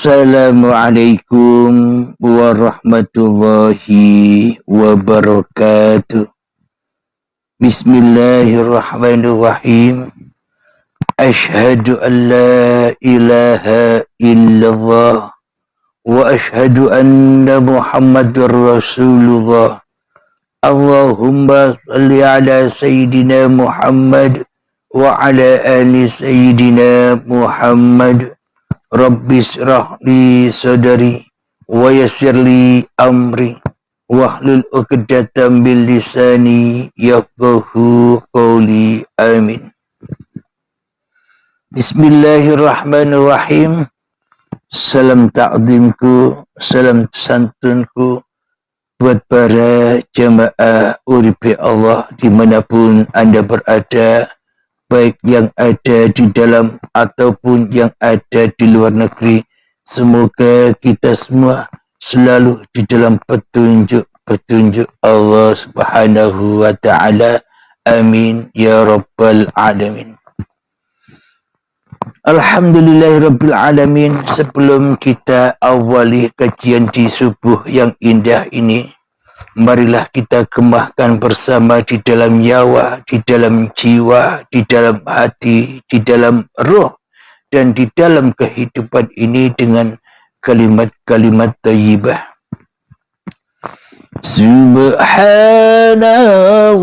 Assalamualaikum warahmatullahi wabarakatuh. Bismillahirrahmanirrahim. Ashhadu an la ilaha illallah wa ashhadu anna Muhammadar Rasulullah. Allahumma salli ala Sayyidina Muhammad wa ala ali Sayyidina Muhammad. Rabbis rahli sadari wa yassirli amri wahlul 'uqdatam bil lisani yafqahu qawli. Amin. Bismillahirrahmanirrahim. Salam ta'zimku, salam santunku buat para jamaah uripi Allah dimanapun anda berada, baik yang ada di dalam ataupun yang ada di luar negeri. Semoga kita semua selalu di dalam petunjuk Allah Subhanahu wa ta'ala. Amin ya rabbal alamin. Alhamdulillahirabbil alamin. Sebelum kita awali kajian di subuh yang indah ini, marilah kita kemahkan bersama di dalam nyawa, di dalam jiwa, di dalam hati, di dalam roh, dan di dalam kehidupan ini dengan kalimat-kalimat thayyibah. Subhanallah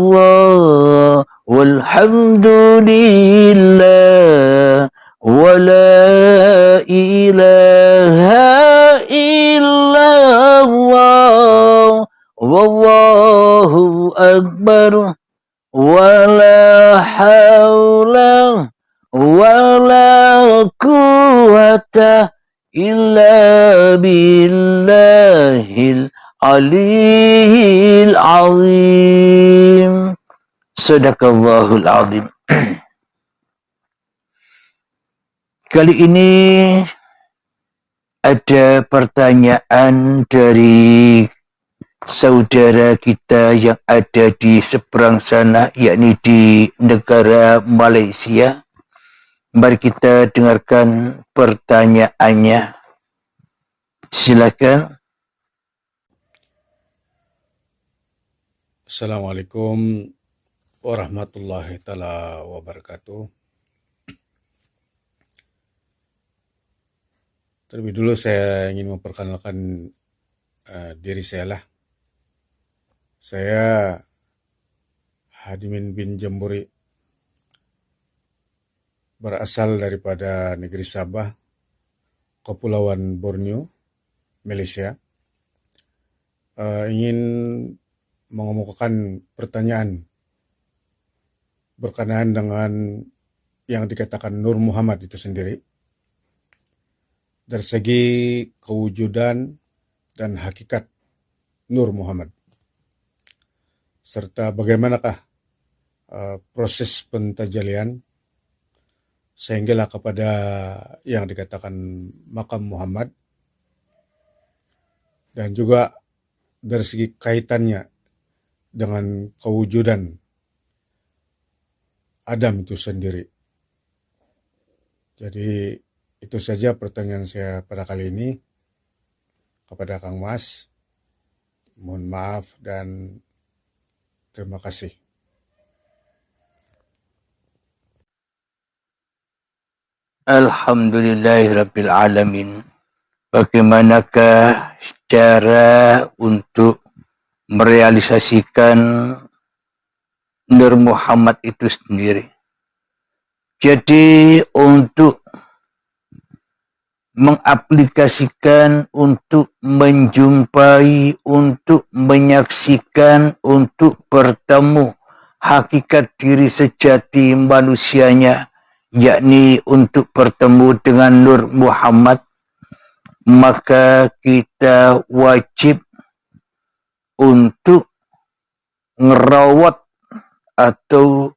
walhamdulillah wa la ilaha illallah wallahu akbar wala haula wala quwwata illa billahil aliyil azim. Sadaqallahul azim. Kali ini ada pertanyaan dari saudara kita yang ada di seberang sana, yakni di negara Malaysia. Mari kita dengarkan pertanyaannya. Silakan. Assalamualaikum warahmatullahi taala wabarakatuh. Terlebih dulu saya ingin memperkenalkan diri saya lah. Saya Hadimin bin Jamburi, berasal daripada negeri Sabah, Kepulauan Borneo, Malaysia. Ingin mengemukakan pertanyaan berkenaan dengan yang dikatakan Nur Muhammad itu sendiri, dari segi kewujudan dan hakikat Nur Muhammad, serta bagaimanakah proses pentajalian sehinggalah kepada yang dikatakan Makam Muhammad, dan juga dari segi kaitannya dengan kewujudan Adam itu sendiri. Jadi itu saja pertanyaan saya pada kali ini kepada Kang Mas. Mohon maaf dan terima kasih. Alhamdulillahirabbil alamin. Bagaimanakah cara untuk merealisasikan Nur Muhammad itu sendiri? Jadi untuk mengaplikasikan, untuk menjumpai, untuk menyaksikan, untuk bertemu hakikat diri sejati manusianya, yakni untuk bertemu dengan Nur Muhammad, maka kita wajib untuk ngerawat atau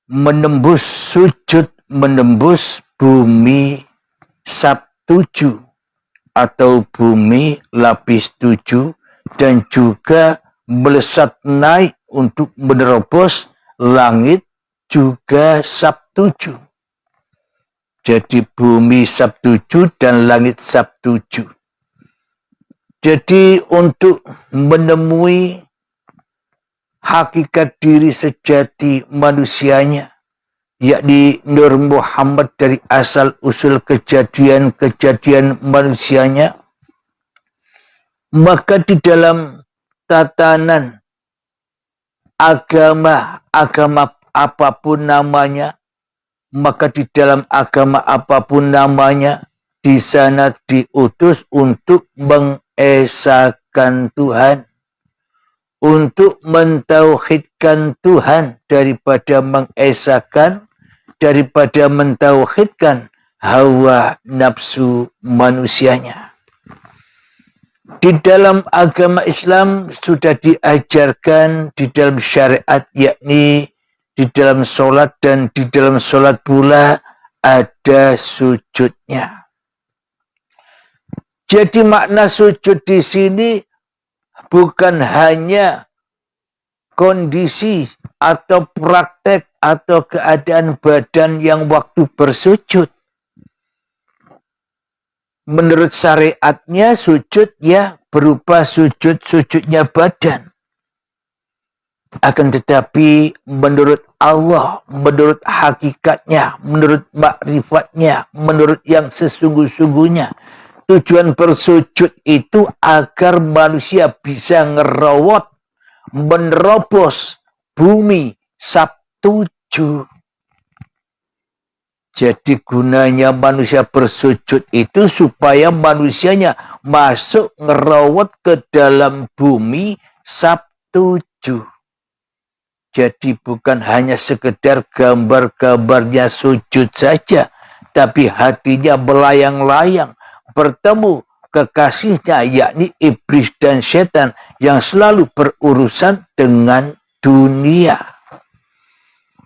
menembus sujud, menembus bumi Sab-7 atau bumi lapis 7, dan juga melesat naik untuk menerobos langit juga Sab-7. Jadi bumi Sabtuju dan langit Sabtuju. Jadi untuk menemui hakikat diri sejati manusianya, yakni Nur Muhammad dari asal usul kejadian-kejadian manusianya, maka di dalam tatanan agama apapun namanya, maka di dalam agama apapun namanya, di sana diutus untuk mengesahkan Tuhan, untuk mentauhidkan Tuhan daripada mengesahkan, daripada mentauhidkan hawa nafsu manusianya. Di dalam agama Islam sudah diajarkan di dalam syariat, yakni di dalam sholat, dan di dalam sholat pula ada sujudnya. Jadi makna sujud di sini bukan hanya kondisi atau praktek atau keadaan badan yang waktu bersujud. Menurut syariatnya sujud ya berupa sujudnya badan. Akan tetapi menurut Allah, menurut hakikatnya, menurut makrifatnya, menurut yang sesungguh-sungguhnya, tujuan bersujud itu agar manusia bisa ngerawat, menerobos bumi Sabtuju. Jadi gunanya manusia bersujud itu supaya manusianya masuk ngerawat ke dalam bumi Sabtuju. Jadi bukan hanya sekedar gambar-gambarnya sujud saja, tapi hatinya melayang-layang bertemu kekasihnya, yakni iblis dan setan yang selalu berurusan dengan dunia.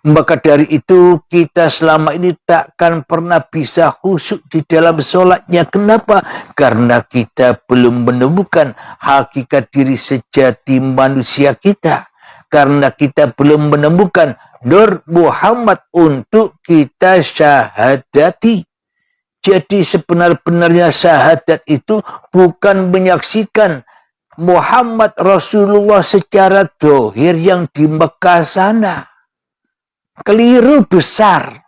Maka dari itu kita selama ini takkan pernah bisa khusyuk di dalam sholatnya. Kenapa? Karena kita belum menemukan hakikat diri sejati manusia kita. Karena kita belum menemukan Nur Muhammad untuk kita syahadati. Jadi sebenar-benarnya syahadat itu bukan menyaksikan Muhammad Rasulullah secara dohir yang di Mekah sana. Keliru besar.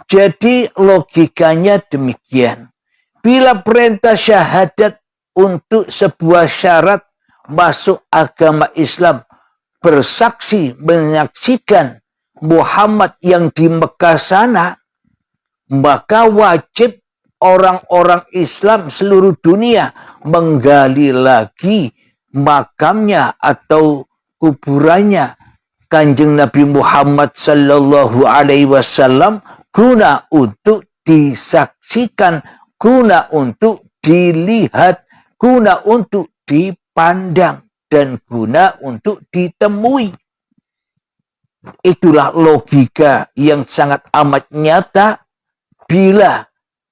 Jadi logikanya demikian. Bila perintah syahadat untuk sebuah syarat masuk agama Islam, bersaksi menyaksikan Muhammad yang di Mekah sana, maka wajib orang-orang Islam seluruh dunia menggali lagi makamnya atau kuburannya Kanjeng Nabi Muhammad sallallahu alaihi wasallam, guna untuk disaksikan, guna untuk dilihat, guna untuk dipandang, dan guna untuk ditemui. Itulah logika yang sangat amat nyata bila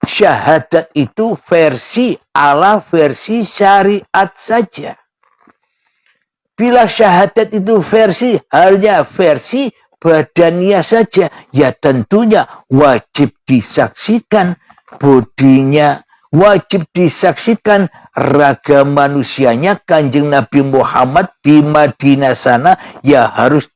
syahadat itu versi syariat saja. Bila syahadat itu hanya versi badannya saja, ya tentunya wajib disaksikan bodinya, wajib disaksikan raga manusianya Kanjeng Nabi Muhammad di Madinah sana, ya harus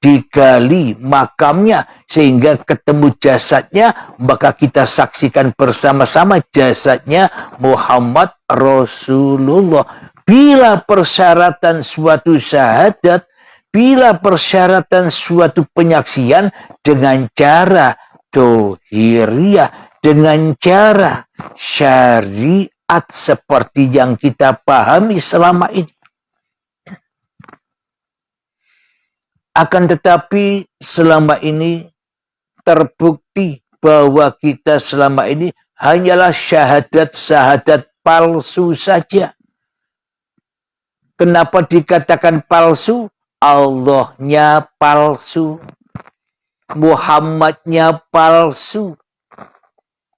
digali makamnya sehingga ketemu jasadnya, maka kita saksikan bersama-sama jasadnya Muhammad Rasulullah. Bila persyaratan suatu syahadat, bila persyaratan suatu penyaksian dengan cara dohiriyah, dengan cara syariat seperti yang kita pahami selama ini. Akan tetapi selama ini terbukti bahwa kita selama ini hanyalah syahadat-syahadat palsu saja. Kenapa dikatakan palsu? Allahnya palsu, Muhammadnya palsu.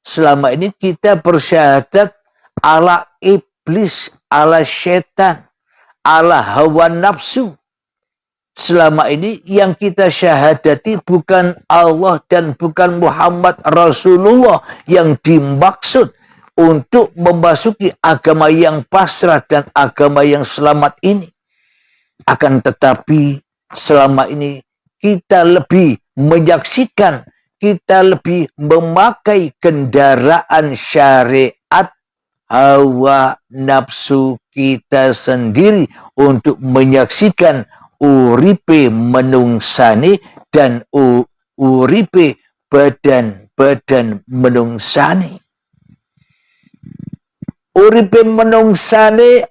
Selama ini kita bersyahadat ala iblis, ala setan, ala hawa nafsu. selama ini yang kita syahadati bukan Allah dan bukan Muhammad Rasulullah yang dimaksud untuk memasuki agama yang pasrah dan agama yang selamat ini. Akan tetapi selama ini kita lebih menyaksikan, kita lebih memakai kendaraan syariat hawa nafsu kita sendiri untuk menyaksikan uripe menungsane dan uripe badan menungsane. Uripe menungsane,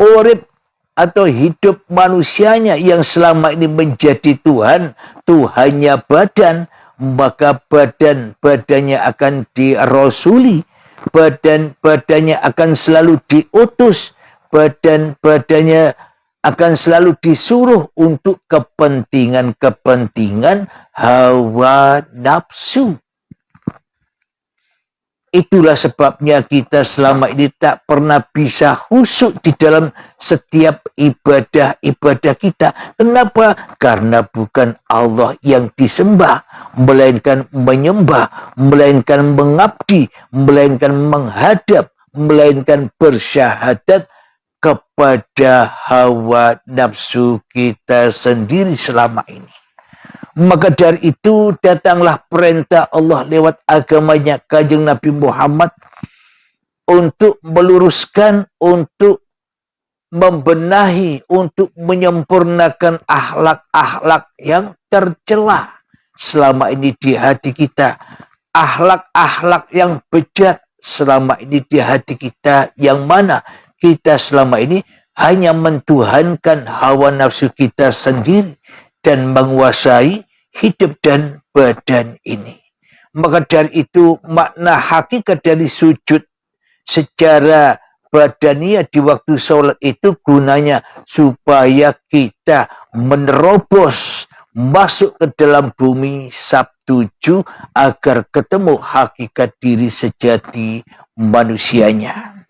urip atau hidup manusianya yang selama ini menjadi Tuhan, Tuhannya badan, maka badannya akan dirasuli, badannya akan selalu diutus, badannya akan selalu disuruh untuk kepentingan hawa nafsu. Itulah sebabnya kita selama ini tak pernah bisa khusyuk di dalam setiap ibadah kita. Kenapa? Karena bukan Allah yang disembah, melainkan menyembah, melainkan mengabdi, melainkan menghadap, melainkan bersyahadat kepada hawa nafsu kita sendiri selama ini. Maka dari itu datanglah perintah Allah lewat agamanya Kanjeng Nabi Muhammad untuk meluruskan, untuk membenahi, untuk menyempurnakan akhlak-akhlak yang tercela selama ini di hati kita. Akhlak-akhlak yang bejat selama ini di hati kita, yang mana kita selama ini hanya mentuhankan hawa nafsu kita sendiri dan menguasai hidup dan badan ini. Maka dari itu makna hakikat dari sujud secara badania di waktu sholat itu gunanya supaya kita menerobos masuk ke dalam bumi Sabtuju agar ketemu hakikat diri sejati manusianya.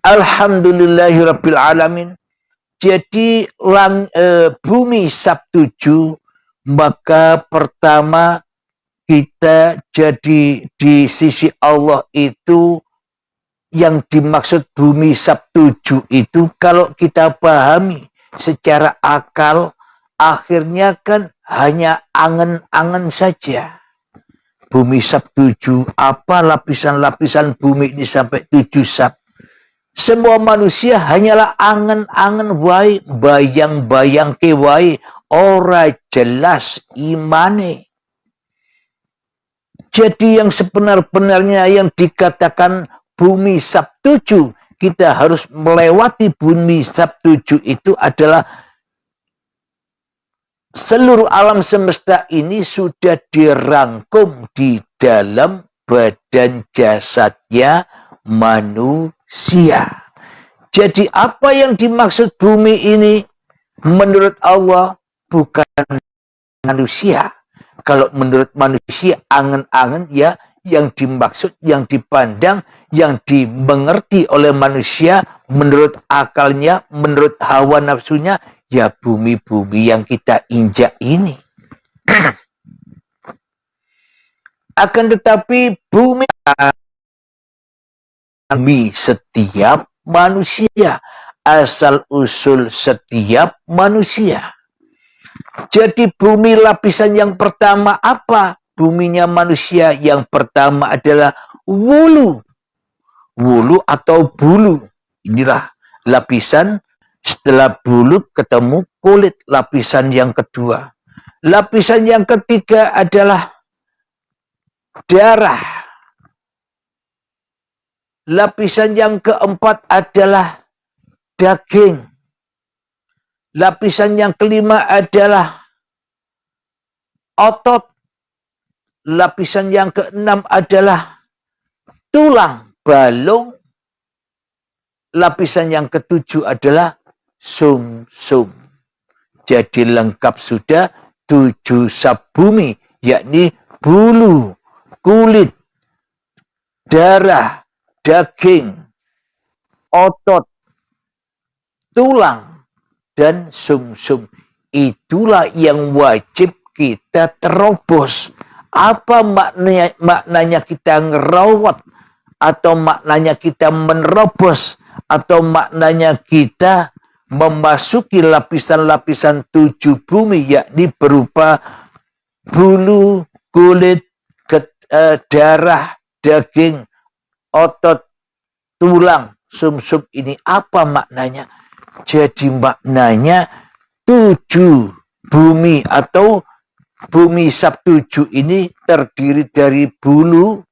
Alhamdulillahirabbil alamin. Jadi bumi Sabtuju, maka pertama kita jadi di sisi Allah itu yang dimaksud bumi Sabtuju itu kalau kita pahami secara akal akhirnya kan hanya angan-angan saja. Bumi Sabtuju, apa lapisan-lapisan bumi ini sampai 7 sab? Semua manusia hanyalah angan-angan wae, bayang-bayang ke wae, ora jelas imane. Jadi yang sebenar-benarnya yang dikatakan bumi Sabtuju, kita harus melewati bumi Sabtuju itu adalah seluruh alam semesta ini sudah dirangkum di dalam badan jasadnya manusia. Jadi apa yang dimaksud bumi ini menurut Allah bukan manusia. Kalau menurut manusia angan-angan ya yang dimaksud, yang dipandang, yang dimengerti oleh manusia menurut akalnya, menurut hawa nafsunya ya bumi-bumi yang kita injak ini. Akan tetapi bumi setiap manusia, asal usul setiap manusia. Jadi bumi lapisan yang pertama apa? Buminya manusia yang pertama adalah wulu. Wulu atau bulu. Inilah lapisan, setelah bulu ketemu kulit, lapisan yang kedua. Lapisan yang ketiga adalah darah. Lapisan yang keempat adalah daging. Lapisan yang kelima adalah otot. Lapisan yang keenam adalah tulang balung. Lapisan yang ketujuh adalah sumsum. Jadi lengkap sudah 7 sab bumi, yakni bulu, kulit, darah, daging, otot, tulang, dan sumsum. Itulah yang wajib kita terobos. Apa maknanya kita ngerawat, atau maknanya kita menerobos, atau maknanya kita memasuki lapisan-lapisan 7 bumi, yakni berupa bulu, kulit, darah, daging, otot, tulang, sumsum. Ini apa maknanya? Jadi maknanya 7 bumi atau bumi Sab-7 ini terdiri dari bulu,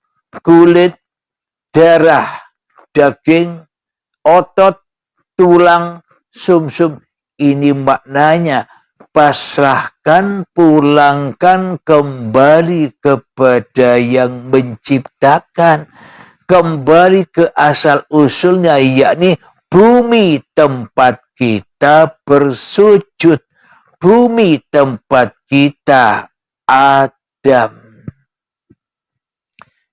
kulit, darah, daging, otot, tulang, sumsum. Ini maknanya pasrahkan, pulangkan kembali kepada yang menciptakan, kembali ke asal usulnya, yakni bumi tempat kita bersujud, bumi tempat kita Adam.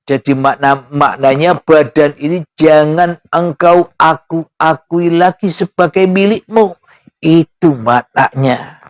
Jadi maknanya badan ini jangan engkau akui lagi sebagai milikmu. Itu maknanya.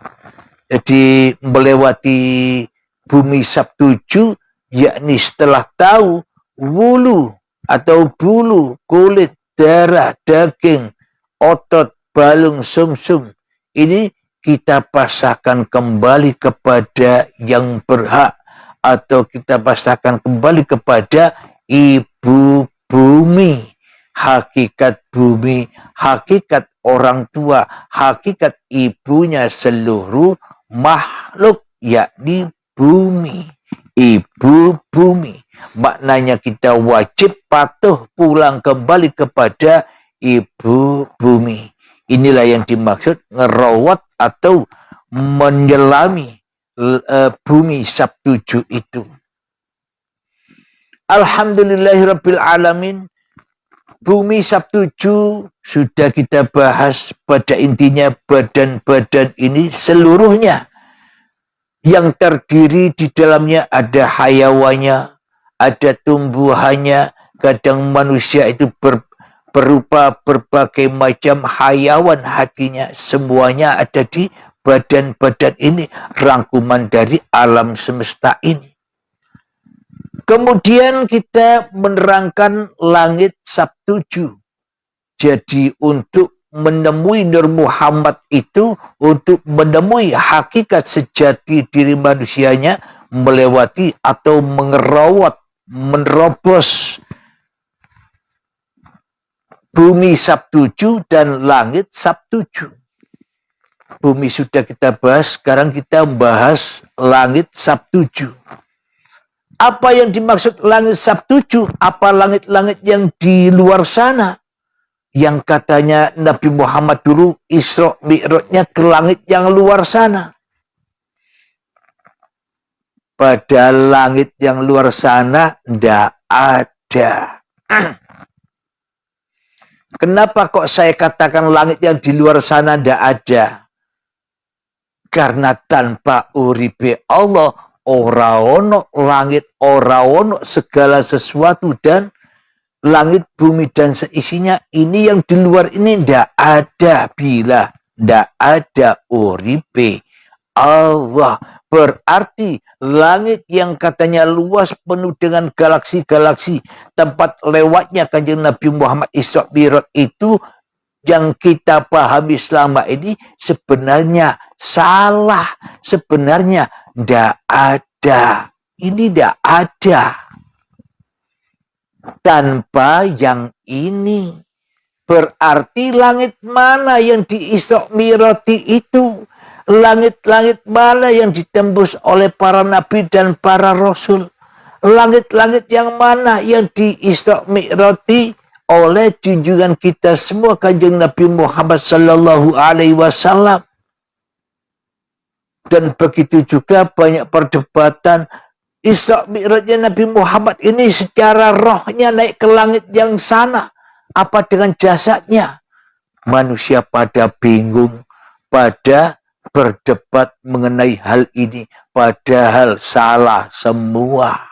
Jadi melewati bumi Sab-7, yakni setelah tahu wulu atau bulu, kulit, darah, daging, otot, balung, sumsum, ini kita pasrahkan kembali kepada yang berhak, atau kita pasrahkan kembali kepada ibu bumi. Hakikat bumi, hakikat orang tua, hakikat ibunya seluruh makhluk, yakni bumi. Ibu bumi. Maknanya kita wajib patuh pulang kembali kepada ibu bumi. Inilah yang dimaksud ngerawat atau menyelami bumi Sab-7 itu. Alhamdulillahirabbil alamin. Bumi Sab-7 sudah kita bahas. Pada intinya badan-badan ini seluruhnya yang terdiri di dalamnya ada hayawannya, ada tumbuhannya. Kadang manusia itu berupa berbagai macam hayawan hatinya. Semuanya ada di badan-badan ini, rangkuman dari alam semesta ini. Kemudian kita menerangkan langit Sab-7. Jadi untuk menemui Nur Muhammad itu, untuk menemui hakikat sejati diri manusianya, melewati atau mengerawat, menerobos bumi Sab-7 dan langit Sab-7. Bumi sudah kita bahas, sekarang kita bahas langit Sab-7. Apa yang dimaksud langit Sab-7? Apa langit-langit yang di luar sana? Yang katanya Nabi Muhammad dulu Isra Mi'rajnya ke langit yang luar sana. Padahal langit yang luar sana tidak ada. Kenapa kok saya katakan langit yang di luar sana tidak ada? Karena tanpa uripe Allah, ora ono langit, ora ono segala sesuatu, dan langit, bumi, dan seisinya ini yang di luar ini tidak ada bila tidak ada uripe Allah. Berarti langit yang katanya luas penuh dengan galaksi-galaksi, tempat lewatnya Kanjeng Nabi Muhammad Isra Mi'raj itu, yang kita pahami selama ini sebenarnya salah. Sebenarnya tidak ada. Ini tidak ada. Tanpa yang ini. Berarti langit mana yang di Isra Mi'raj itu? Langit-langit mana yang ditembus oleh para nabi dan para rasul? Langit-langit yang mana yang di Isra Mi'raj oleh junjungan kita semua Kanjeng Nabi Muhammad sallallahu alaihi wasallam? Dan begitu juga banyak perdebatan Isra Mi'rajnya Nabi Muhammad ini secara rohnya naik ke langit yang sana. Apa dengan jasadnya? Manusia pada bingung, pada berdebat mengenai hal ini. Padahal salah semua.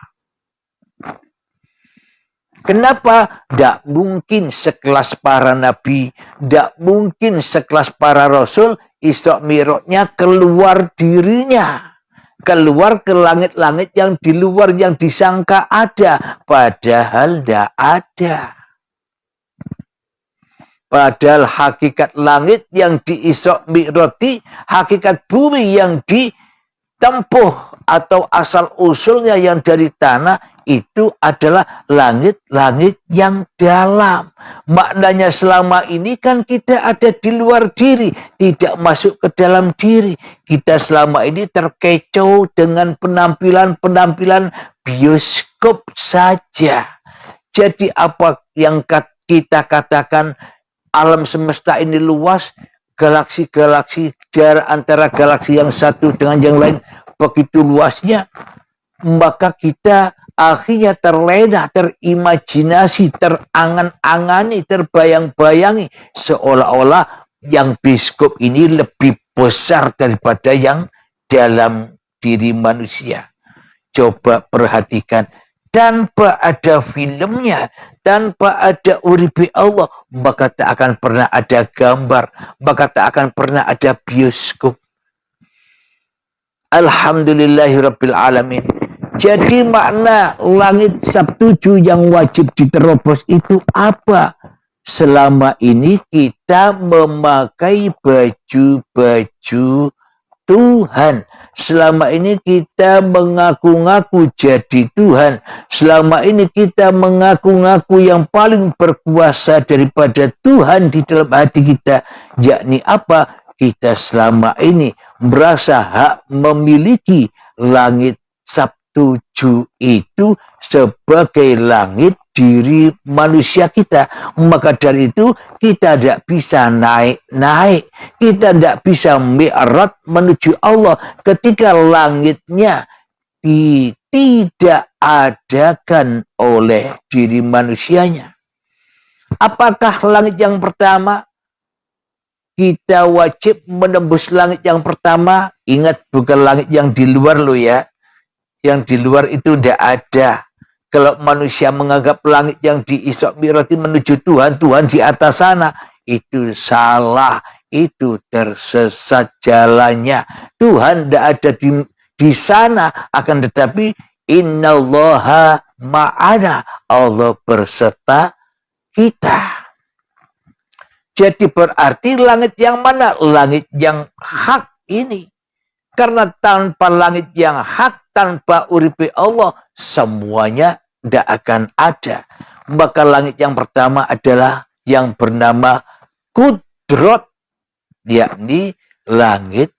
Kenapa? Tidak mungkin sekelas para nabi, tidak mungkin sekelas para rasul Isra Mi'rajnya keluar dirinya. Keluar ke langit-langit yang di luar yang disangka ada. Padahal tidak ada. Padahal hakikat langit yang di Isra Mi'raj, hakikat bumi yang ditempuh atau asal-usulnya yang dari tanah, itu adalah langit-langit yang dalam. Maknanya selama ini kan kita ada di luar diri, tidak masuk ke dalam diri. Kita selama ini terkecoh dengan penampilan-penampilan bioskop saja. Jadi apa yang kita katakan alam semesta ini luas, galaksi-galaksi, jarak antara galaksi yang satu dengan yang lain begitu luasnya, maka kita akhirnya terlena, terimajinasi, terangan-angani, terbayang-bayangi seolah-olah yang bioskop ini lebih besar daripada yang dalam diri manusia. Coba perhatikan, tanpa ada filmnya, tanpa ada uripi Allah, maka tak akan pernah ada gambar, maka tak akan pernah ada bioskop. Alhamdulillahirabbil alamin. Jadi makna langit sabtuju yang wajib diterobos itu apa? Selama ini kita memakai baju-baju Tuhan. Selama ini kita mengaku-ngaku jadi Tuhan. Selama ini kita mengaku-ngaku yang paling berkuasa daripada Tuhan di dalam hati kita. Yakni apa? Kita selama ini merasa hak memiliki langit sabtuju itu sebagai langit diri manusia kita. Maka dari itu kita tidak bisa naik-naik, kita tidak bisa mi'raj menuju Allah ketika langitnya tidak adakan oleh diri manusianya. Apakah langit yang pertama? Kita wajib menembus langit yang pertama. Ingat, bukan langit yang di luar loh ya. Yang di luar itu tidak ada. Kalau manusia menganggap langit yang di Isra Mi'raj menuju Tuhan, Tuhan di atas sana, itu salah, itu tersesat jalannya. Tuhan tidak ada di sana, akan tetapi innallaha ma'ana, Allah berserta kita. Jadi berarti langit yang mana? Langit yang hak ini. Karena tanpa langit yang hak, tanpa uripi Allah, semuanya tidak akan ada. Maka langit yang pertama adalah yang bernama Kudrot, yakni langit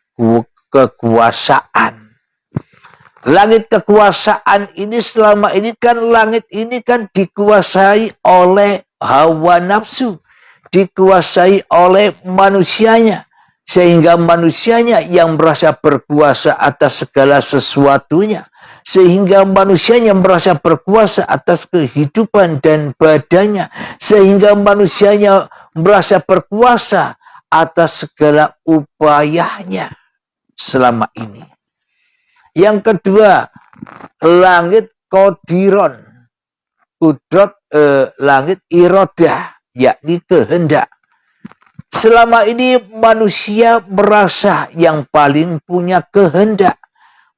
kekuasaan. Langit kekuasaan ini selama ini kan langit ini kan dikuasai oleh hawa nafsu, dikuasai oleh manusianya. Sehingga manusianya yang merasa berkuasa atas segala sesuatunya. Sehingga manusianya merasa berkuasa atas kehidupan dan badannya. Sehingga manusianya merasa berkuasa atas segala upayanya selama ini. Yang kedua, langit Qodiron. Kudrot, langit irodah, yakni kehendak. Selama ini manusia merasa yang paling punya kehendak.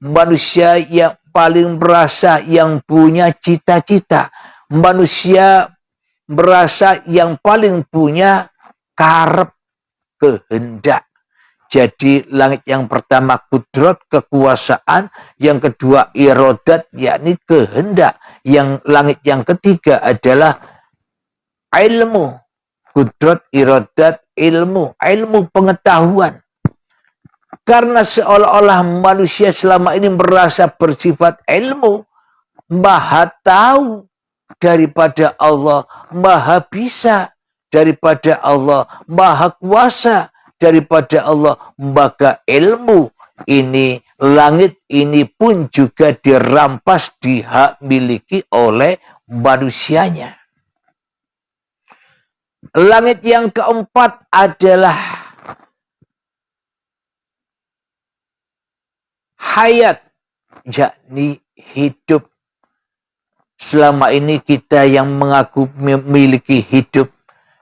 Manusia yang paling merasa yang punya cita-cita. Manusia merasa yang paling punya karep, kehendak. Jadi langit yang pertama kudrot, kekuasaan. Yang kedua irodat, yakni kehendak. Yang langit yang ketiga adalah ilmu. Kudrot, irodat, ilmu. Ilmu pengetahuan. Karena seolah-olah manusia selama ini merasa bersifat ilmu. Maha tahu daripada Allah. Maha bisa daripada Allah. Maha kuasa daripada Allah. Maka ilmu ini, langit ini pun juga dirampas, dihak miliki oleh manusianya. Langit yang keempat adalah hayat, yakni hidup. Selama ini kita yang mengaku memiliki hidup,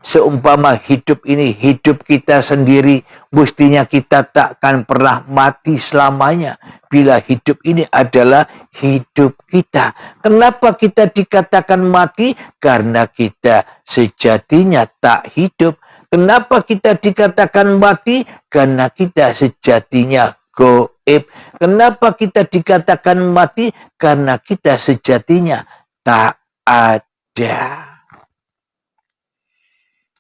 Seumpama hidup ini hidup kita sendiri, mestinya kita takkan pernah mati selamanya. Bila hidup ini adalah hidup kita. Kenapa kita dikatakan mati? Karena kita sejatinya tak hidup. Kenapa kita dikatakan mati? Karena kita sejatinya gaib. Kenapa kita dikatakan mati? Karena kita sejatinya tak ada.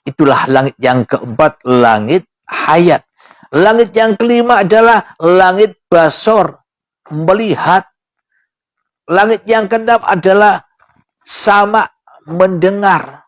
Itulah langit yang keempat, langit hayat. Langit yang kelima adalah langit basor, melihat. Langit yang keenam adalah sama, mendengar.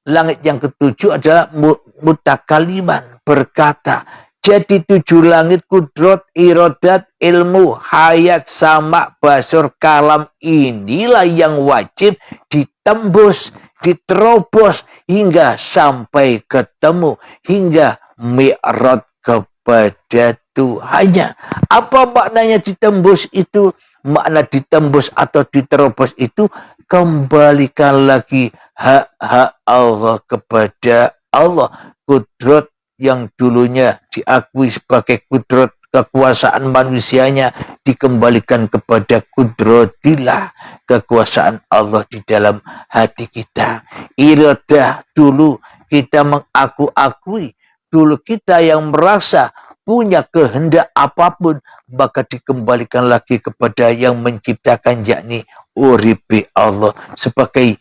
Langit yang ketujuh adalah mutakaliman, berkata. Jadi 7 langit, kudrat, irodat, ilmu, hayat, sama, basor, kalam. Inilah yang wajib ditembus, diterobos hingga sampai ketemu, hingga mi'raj kepada Tuhannya. Apa maknanya ditembus itu? Makna ditembus atau diterobos itu kembalikan lagi hak-hak Allah kepada Allah. Kudrat yang dulunya diakui sebagai kudrat kekuasaan manusianya dikembalikan kepada kudratillah, kekuasaan Allah di dalam hati kita. Iradah, dulu kita mengaku-akui, dulu kita yang merasa punya kehendak apapun, maka dikembalikan lagi kepada yang menciptakan, yakni uripi Allah, sebagai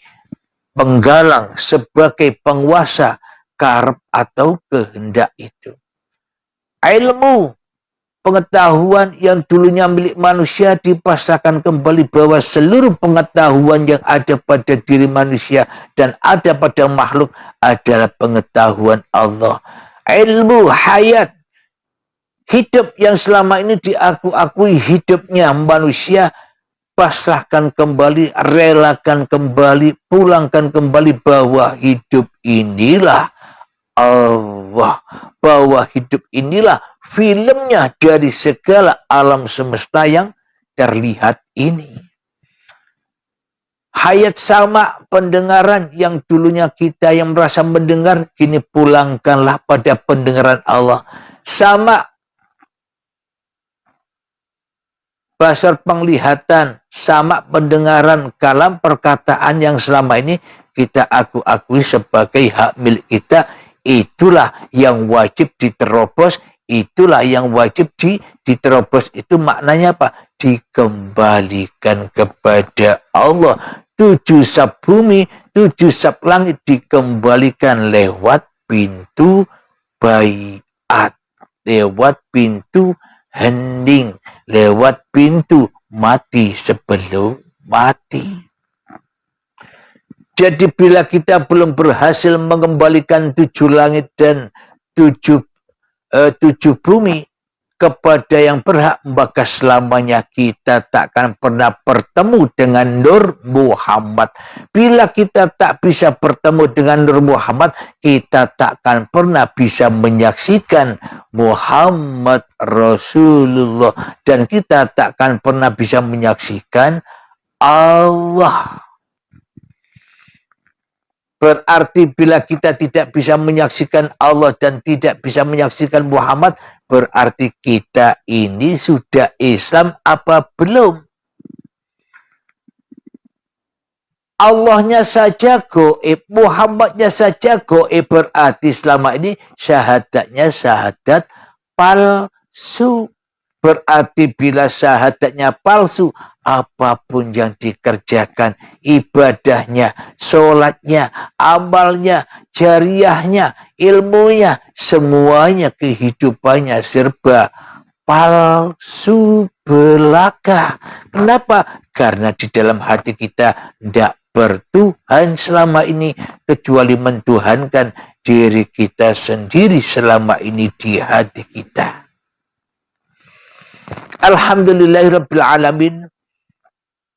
penggalang, sebagai penguasa karep atau kehendak itu. Ilmu, pengetahuan yang dulunya milik manusia dipasrahkan kembali, bahwa seluruh pengetahuan yang ada pada diri manusia dan ada pada makhluk adalah pengetahuan Allah. Ilmu hayat, hidup yang selama ini diakui hidupnya manusia, pasrahkan kembali, relakan kembali, pulangkan kembali bahwa hidup inilah Allah, bahwa hidup inilah filmnya dari segala alam semesta yang terlihat ini. Hayat sama, pendengaran yang dulunya kita yang merasa mendengar, kini pulangkanlah pada pendengaran Allah. Sama, basar, penglihatan, sama, pendengaran, kalam, perkataan yang selama ini kita akui sebagai hak milik kita. Itulah yang wajib diterobos, itulah yang wajib diterobos. Itu maknanya apa? Dikembalikan kepada Allah. 7 sab bumi, 7 sab langit dikembalikan lewat pintu baiat, lewat pintu hening, lewat pintu mati sebelum mati. Jadi bila kita belum berhasil mengembalikan 7 langit dan 7 bumi kepada yang berhak, maka selamanya kita takkan pernah bertemu dengan Nur Muhammad. Bila kita tak bisa bertemu dengan Nur Muhammad, kita takkan pernah bisa menyaksikan Muhammad Rasulullah. Dan kita takkan pernah bisa menyaksikan Allah. Berarti bila kita tidak bisa menyaksikan Allah dan tidak bisa menyaksikan Muhammad, berarti kita ini sudah Islam apa belum? Allahnya saja gaib, Muhammadnya saja gaib, berarti selama ini syahadatnya syahadat palsu. Berarti bila syahadatnya palsu, apapun yang dikerjakan, ibadahnya, sholatnya, amalnya, jariahnya, ilmunya, semuanya, kehidupannya serba palsu belaka. Kenapa? Karena di dalam hati kita tidak bertuhan selama ini, kecuali mentuhankan diri kita sendiri selama ini di hati kita. Alhamdulillahirabbil alamin.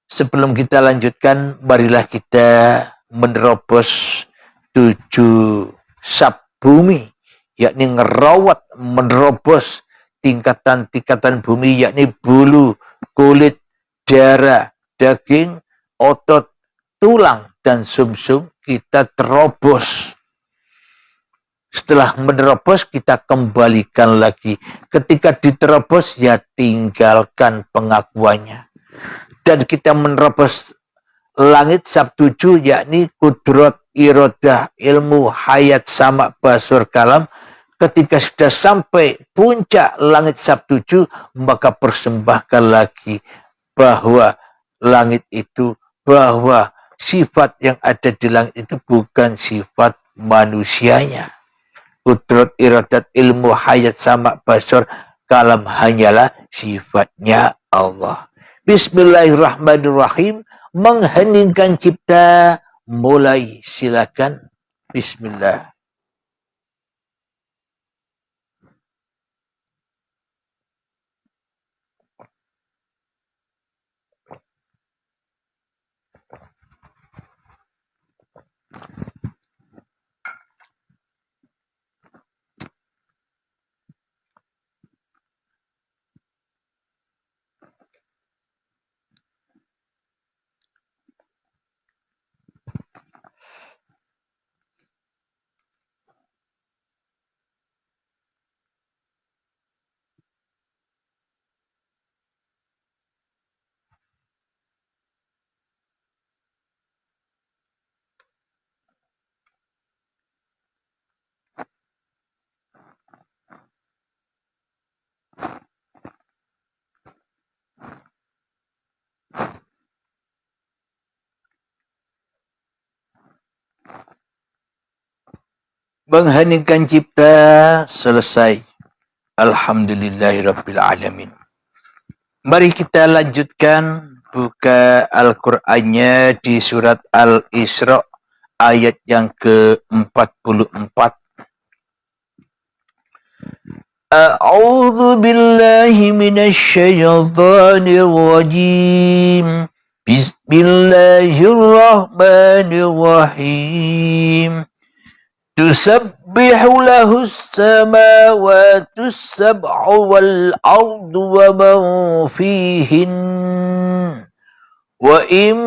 Sebelum kita lanjutkan, marilah kita menerobos 7 sab bumi, yakni ngerawat, menerobos tingkatan-tingkatan bumi, yakni bulu, kulit, darah, daging, otot, tulang, dan sumsum. Kita terobos Setelah menerobos, kita kembalikan lagi. Ketika diterobos, ya tinggalkan pengakuannya. Dan kita menerobos langit sabtuju, yakni kudrat, iradah, ilmu, hayat, sama, basur, kalam. Ketika sudah sampai puncak langit sabtuju, maka persembahkan lagi bahwa langit itu, bahwa sifat yang ada di langit itu bukan sifat manusianya. Kudrat, iradat, ilmu, hayat, sama, basur, kalam hanyalah sifatnya Allah. Bismillahirrahmanirrahim. Mengheningkan cipta, mulai, silakan. Bismillah. Mengheningkan cipta, selesai. Alhamdulillahirrabbilalamin. Mari kita lanjutkan buka Al-Qur'annya di surat Al-Isra ayat yang ke-44. A'udzu billahi minasyaitonir rajim. Bismillahirrahmanirrahim. Tusabbihu lahu as-samawati as-sab'u wal ardu wa man fihin wa in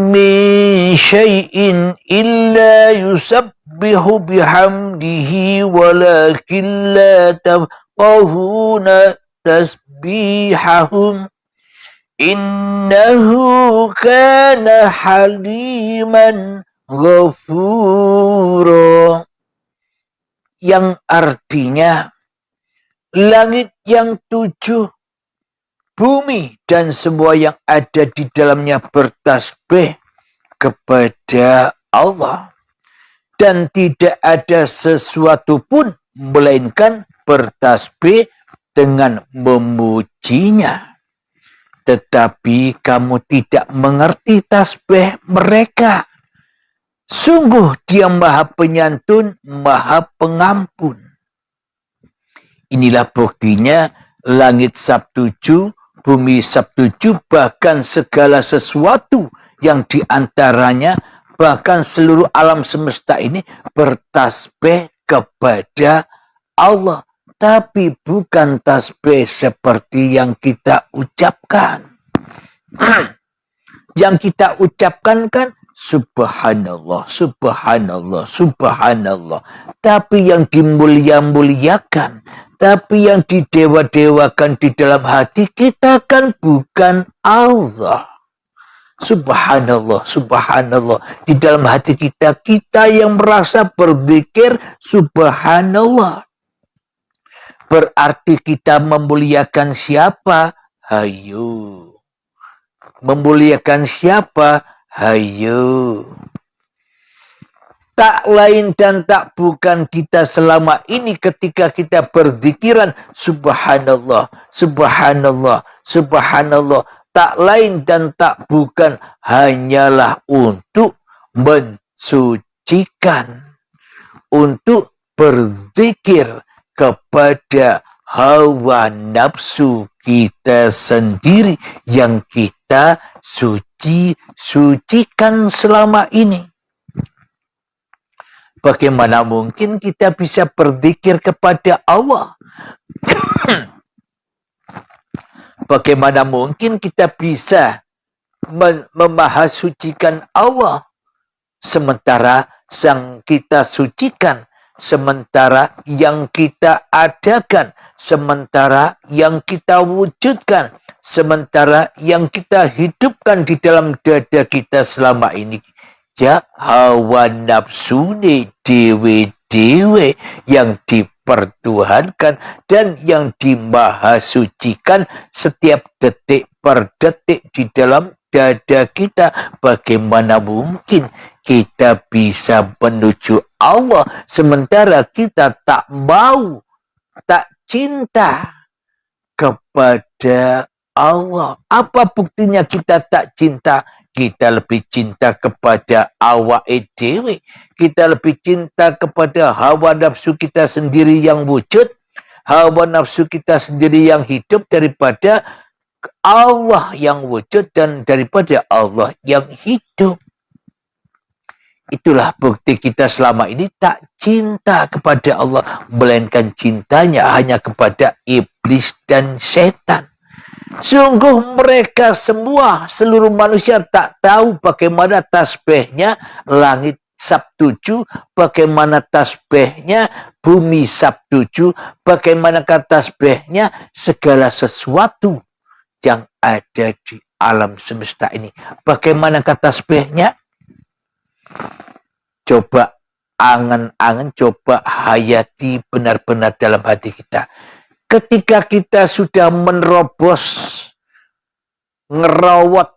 min syai'in illa yusabbihu bihamdihi walakin la tafqahuna tasbihahum innahu kana haliman ghafura, yang artinya langit yang 7, bumi dan semua yang ada di dalamnya bertasbih kepada Allah, dan tidak ada sesuatu pun melainkan bertasbih dengan memujinya. Tetapi kamu tidak mengerti tasbih mereka. Sungguh dia maha penyantun, maha pengampun. Inilah buktinya langit sabtuju, bumi sabtuju, bahkan segala sesuatu yang diantaranya, bahkan seluruh alam semesta ini bertasbih kepada Allah. Tapi bukan tasbih seperti yang kita ucapkan. Yang kita ucapkan kan subhanallah, subhanallah, subhanallah. Tapi yang dimulia-muliakan, tapi yang didewa-dewakan di dalam hati kita kan bukan Allah. Subhanallah, subhanallah. Di dalam hati kita, kita yang merasa berzikir subhanallah. Berarti kita memuliakan siapa? Hayo. Memuliakan siapa? Hayo. Tak lain dan tak bukan kita selama ini ketika kita berzikiran subhanallah, subhanallah, subhanallah. Tak lain dan tak bukan hanyalah untuk mensucikan, untuk berzikir kepada hawa nafsu kita sendiri yang kita sucikan selama ini. Bagaimana mungkin kita bisa berzikir kepada Allah? Bagaimana mungkin kita bisa memahasucikan Allah sementara sang kita sucikan, sementara yang kita adakan, sementara yang kita wujudkan, sementara yang kita hidupkan di dalam dada kita selama ini, ya hawa nafsu ni dewe-dewe yang dipertuhankan dan yang dimahasucikan setiap detik per detik di dalam dada kita. Bagaimana mungkin kita bisa menuju Allah sementara kita tak mau, tak cinta kepada Allah? Apa buktinya kita tak cinta? Kita lebih cinta kepada awak dewe, kita lebih cinta kepada hawa nafsu kita sendiri yang wujud, hawa nafsu kita sendiri yang hidup daripada Allah yang wujud dan daripada Allah yang hidup. Itulah bukti kita selama ini tak cinta kepada Allah, melainkan cintanya hanya kepada iblis dan setan. Sungguh mereka semua, seluruh manusia tak tahu bagaimana tasbihnya langit Sabtuju, bagaimana tasbihnya bumi Sabtuju, bagaimana tasbihnya segala sesuatu yang ada di alam semesta ini. Bagaimana tasbihnya? Coba angan-angan, coba hayati benar-benar dalam hati kita. Ketika kita sudah menerobos, ngerawat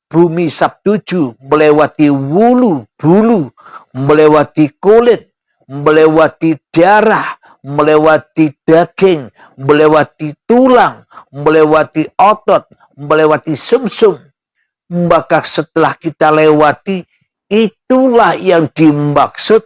bumi Sabtuju, melewati wulu, bulu, melewati kulit, melewati darah, melewati daging, melewati tulang, melewati otot, melewati sumsum, maka setelah kita lewati, itulah yang dimaksud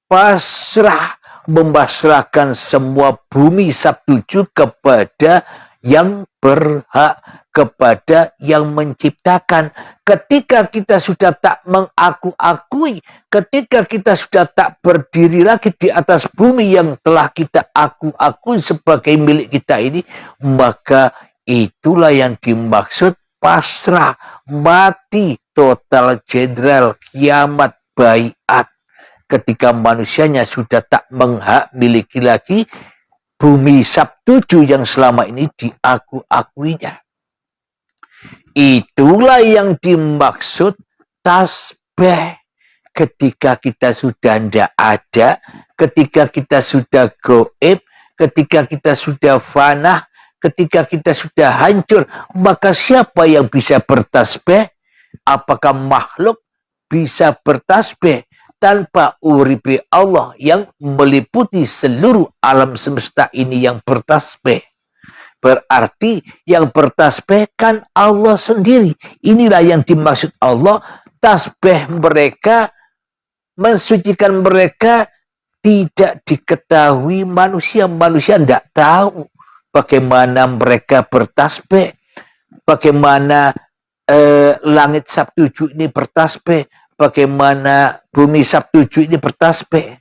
pasrah, membasrahkan semua bumi Sabtuju kepada yang berhak, kepada yang menciptakan. Ketika kita sudah tak mengaku-akui, ketika kita sudah tak berdiri lagi di atas bumi yang telah kita aku-akui sebagai milik kita ini, maka itulah yang dimaksud pasrah, mati, total general, kiamat, baiat. Ketika manusianya sudah tak miliki lagi bumi Sabtuju yang selama ini diaku-akuinya. Itulah yang dimaksud tasbih. Ketika kita sudah tidak ada, ketika kita sudah goib, ketika kita sudah fanah, ketika kita sudah hancur, maka siapa yang bisa bertasbih? Apakah makhluk bisa bertasbih tanpa uripi Allah yang meliputi seluruh alam semesta ini yang bertasbih? Berarti yang bertasbih kan Allah sendiri. Inilah yang dimaksud Allah. Tasbih mereka, mensucikan mereka tidak diketahui manusia. Manusia tidak tahu bagaimana mereka bertasbih, bagaimana langit Sabtuju ini bertasbih, bagaimana bumi Sabtuju ini bertasbih.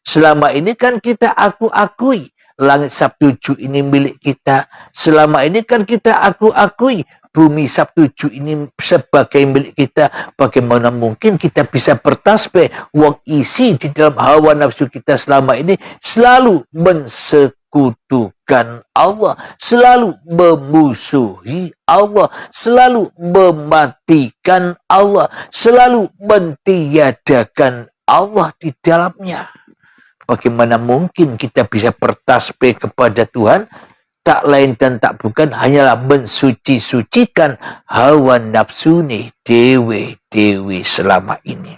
Selama ini kan kita akui langit Sabtuju ini milik kita. Selama ini kan kita akui bumi Sabtuju ini sebagai milik kita. Bagaimana mungkin kita bisa bertasbih? Wong isi di dalam hawa nafsu kita selama ini selalu mensekutukan Allah, selalu memusuhi Allah, selalu mematikan Allah, selalu mentiadakan Allah di dalamnya. Bagaimana mungkin kita bisa bertasbih kepada Tuhan? Tak lain dan tak bukan hanyalah mensuci-sucikan hawa nafsu nih dewe-dewe selama ini.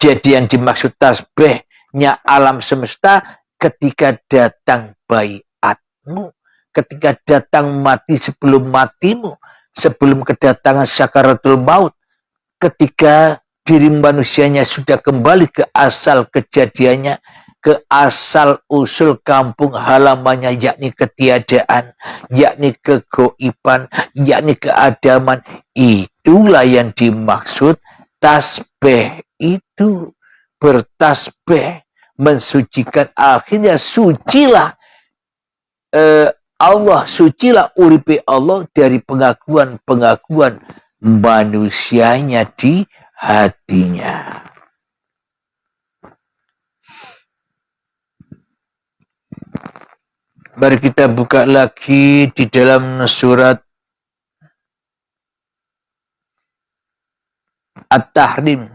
Jadi yang dimaksud tasbihnya alam semesta ketika datang baiatmu, ketika datang mati sebelum matimu, sebelum kedatangan sakaratul maut, ketika diri manusianya sudah kembali ke asal kejadiannya, ke asal usul kampung halamannya, yakni ketiadaan, yakni kegoiban, yakni keadaman. Itulah yang dimaksud tasbih itu. Bertasbih, mensucikan, akhirnya sucilah Allah, sucilah uripi Allah dari pengakuan-pengakuan manusianya di hatinya. Mari kita buka lagi di dalam surat At-Tahrim.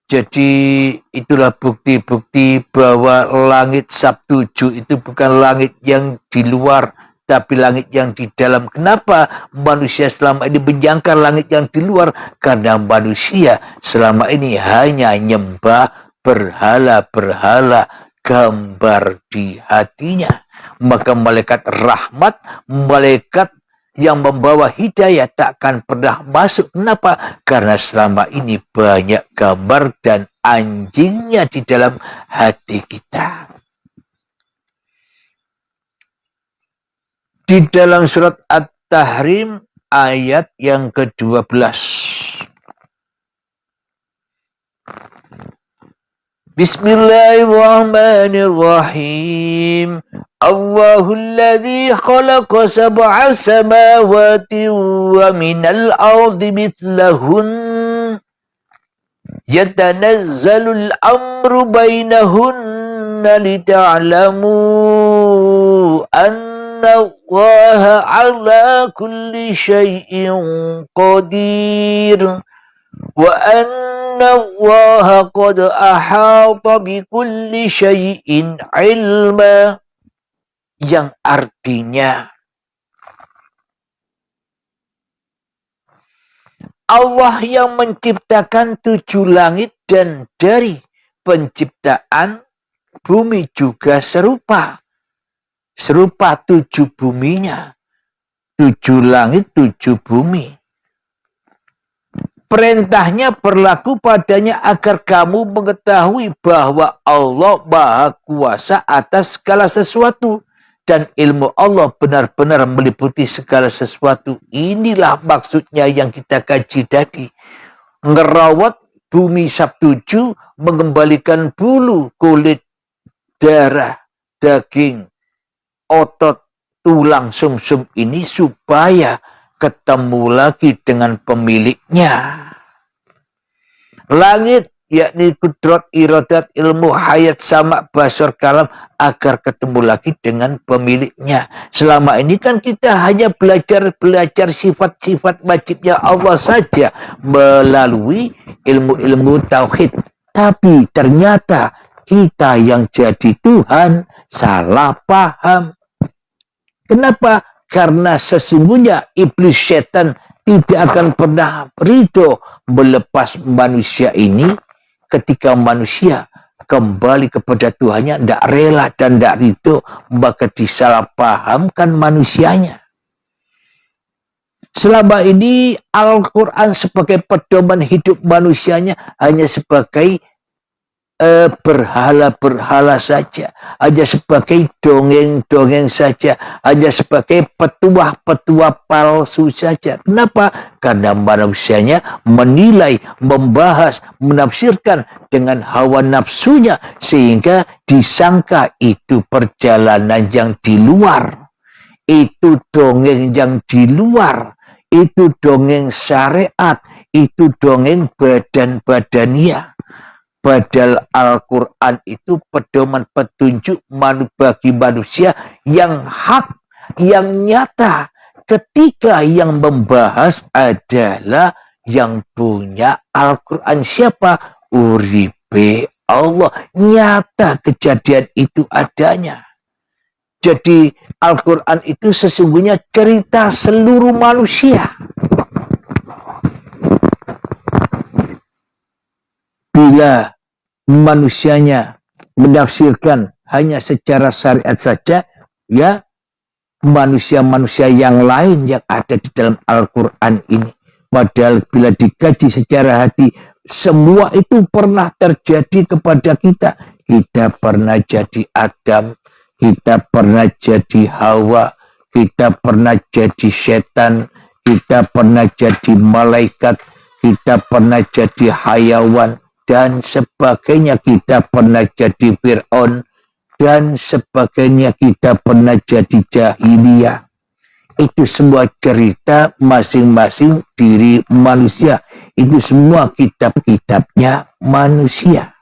Jadi itulah bukti-bukti bahwa langit Sabtuju itu bukan langit yang di luar, tapi langit yang di dalam. Kenapa manusia selama ini menjangkar langit yang di luar? Karena manusia selama ini hanya nyembah berhala-berhala gambar di hatinya. Maka malaikat rahmat, malaikat yang membawa hidayah takkan pernah masuk. Kenapa? Karena selama ini banyak gambar dan anjingnya di dalam hati kita. Di dalam surat At-Tahrim ayat yang ke-12. Bismillahirrahmanirrahim. Allahulladzi khalaqa sab'a samawati wa minal ardi mithlahun yatanazzalul amru bainahunna lita'lamu anna Allaha ala kulli syai'in qadir wa anna Allaha qad ahata bi kulli syai'in ilma, yang artinya Allah yang menciptakan 7 langit dan dari penciptaan bumi juga serupa 7 buminya, 7 langit 7 bumi. Perintahnya berlaku padanya agar kamu mengetahui bahwa Allah Maha Kuasa atas segala sesuatu dan ilmu Allah benar-benar meliputi segala sesuatu. Inilah maksudnya yang kita kaji tadi. Ngerawat bumi Sabtuju, mengembalikan bulu, kulit, darah, daging, otot, tulang, sumsum ini supaya ketemu lagi dengan pemiliknya. Langit, yakni kudrat, iradat, ilmu, hayat, sama, basar, kalam, agar ketemu lagi dengan pemiliknya. Selama ini kan kita hanya belajar sifat-sifat wajibnya Allah saja melalui ilmu-ilmu tauhid. Tapi ternyata kita yang jadi Tuhan salah paham. Kenapa? Karena sesungguhnya iblis setan tidak akan pernah ridho melepas manusia ini. Ketika manusia kembali kepada Tuhannya, tidak rela dan tidak ridho, maka disalahpahamkan manusianya. Selama ini Al-Quran sebagai pedoman hidup manusianya hanya sebagai berhala-berhala saja, hanya sebagai dongeng-dongeng saja, hanya sebagai petuah-petuah palsu saja. Kenapa? Karena manusianya menilai, membahas, menafsirkan dengan hawa nafsunya, sehingga disangka itu perjalanan yang di luar, itu dongeng yang di luar, itu dongeng syariat, itu dongeng badan-badania. Padahal Al-Quran itu pedoman petunjuk bagi manusia yang hak, yang nyata. Ketika yang membahas adalah yang punya Al-Quran. Siapa? Uripe Allah. Nyata kejadian itu adanya. Jadi Al-Quran itu sesungguhnya cerita seluruh manusia. Bila manusianya menafsirkan hanya secara syariat saja, ya manusia-manusia yang lain yang ada di dalam Al-Quran ini. Padahal bila dikaji secara hati, semua itu pernah terjadi kepada kita. Kita pernah jadi Adam, kita pernah jadi Hawa, kita pernah jadi setan, kita pernah jadi malaikat, kita pernah jadi hayawan, dan sebagainya. Kita pernah jadi Fir'aun, dan sebagainya. Kita pernah jadi jahiliyah. Itu semua cerita masing-masing diri manusia. Itu semua kitab-kitabnya manusia.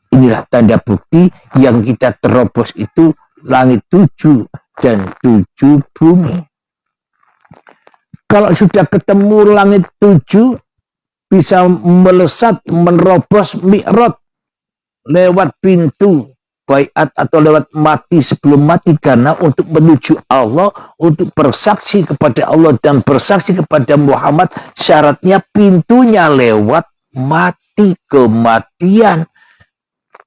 Inilah tanda bukti yang kita terobos itu langit 7 dan 7 bumi. Kalau sudah ketemu langit 7, bisa melesat, menerobos mi'raj lewat pintu baiat atau lewat mati sebelum mati, karena untuk menuju Allah, untuk bersaksi kepada Allah dan bersaksi kepada Muhammad, syaratnya pintunya lewat mati, kematian.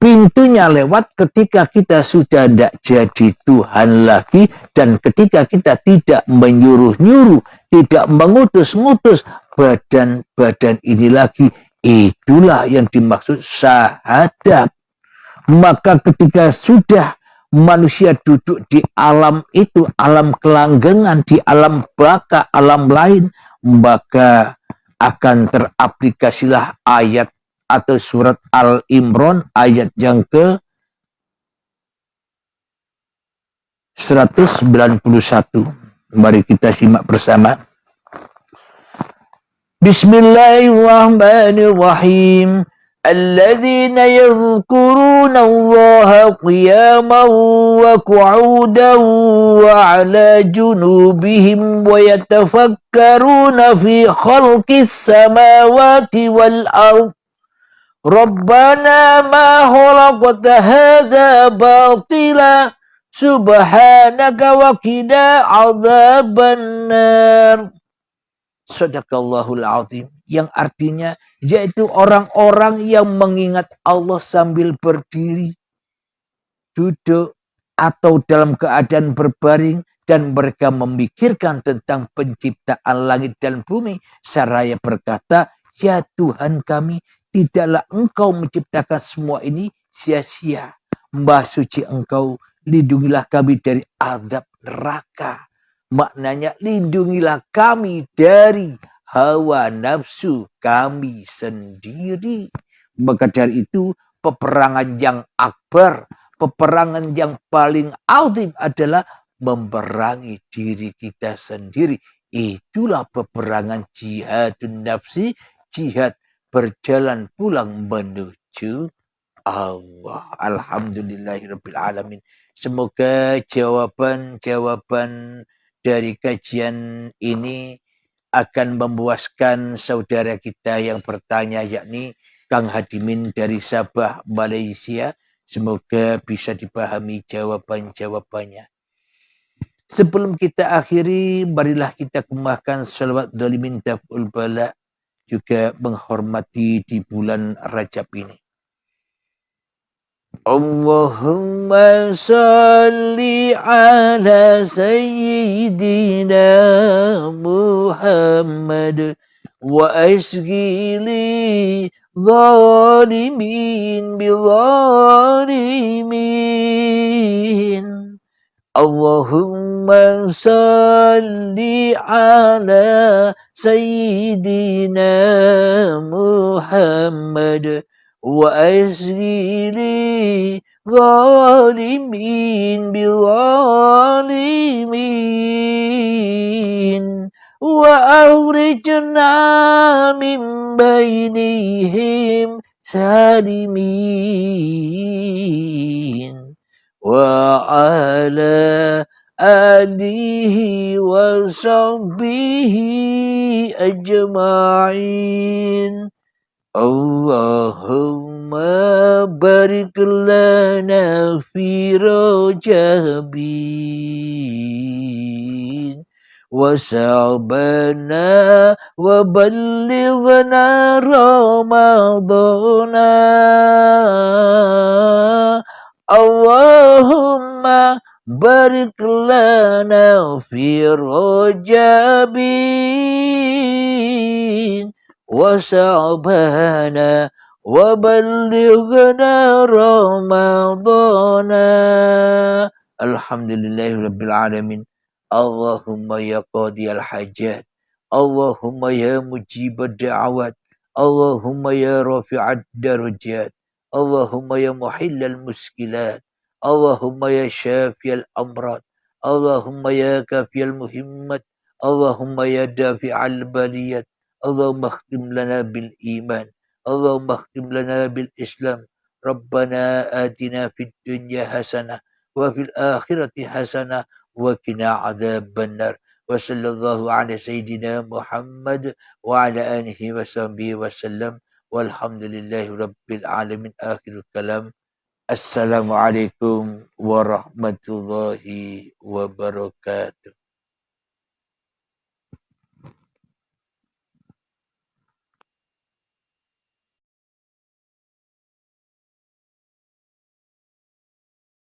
Pintunya lewat ketika kita sudah tidak jadi Tuhan lagi, dan ketika kita tidak menyuruh-nyuruh, tidak mengutus-ngutus badan-badan ini lagi. Itulah yang dimaksud syahadat. Maka ketika sudah manusia duduk di alam itu, alam kelanggengan, di alam baka, alam lain, maka akan teraplikasilah ayat atau surat Al-Imran ayat yang ke 191. Mari kita simak bersama. Bismillahirrahmanirrahim. Alladzina yadhkuruna Allah qiyaman wa qu'udan wa 'ala junubihim wa yatafakkaruna fi khalqis samawati wal ardh. Rabbana ma khalaqta hadza batila subhanaka wa qina adzabannar. Sadaqallahul azim, yang artinya yaitu orang-orang yang mengingat Allah sambil berdiri, duduk, atau dalam keadaan berbaring, dan mereka memikirkan tentang penciptaan langit dan bumi, seraya berkata, ya Tuhan kami, tidaklah Engkau menciptakan semua ini sia-sia. Maha suci Engkau, lindungilah kami dari azab neraka. Maknanya, lindungilah kami dari hawa nafsu kami sendiri. Maka dari itu, peperangan yang akbar, peperangan yang paling azim adalah memerangi diri kita sendiri. Itulah peperangan jihadun nafsi, jihad berjalan pulang menuju Allah. Alhamdulillahirabbil alamin. Semoga jawaban-jawaban dari kajian ini akan memuaskan saudara kita yang bertanya, yakni Kang Hadimin dari Sabah, Malaysia. Semoga bisa dipahami jawaban-jawabannya. Sebelum kita akhiri, marilah kita kemahkan salawat dolimin daf'ul bala, juga menghormati di bulan Rajab ini. Allahumma salli ala sayyidina Muhammad wa asghili zalimin bizalimin. Allahumma salli ala sayyidina Muhammad wa asghili zalimin bizalimin wa akhrijna min bainihim salimin wa ala alihi wa sahbihi ajma'in. Allahumma barik lana fi rajabin wa sa'bana wa ballighna ramadana. Allahumma barik lana fi rajabin wa sa'bana wa ballighna ramadana. Alhamdulillahirabbil alamin. Allahumma ya qadiyal hajat, Allahumma ya mujibad da'awat, Allahumma ya rafi'ad darajat, Allahumma ya muhillal muskilat, Allahumma ya syafiyal amrad, Allahumma ya kafiyal muhimmat, Allahumma ya dafi'al baliyat, Allahumma khtim lana bil iman, Allahumma khtim lana bil islam, Rabbana atina fid dunya hasanah wa fil akhirati hasanah wa qina adzabannar. Wa sallallahu ala sayyidina Muhammad wa ala alihi wa sahbihi wasallam. Walhamdulillahi rabbil alamin. Akhirul kalam. Assalamualaikum warahmatullahi wabarakatuh.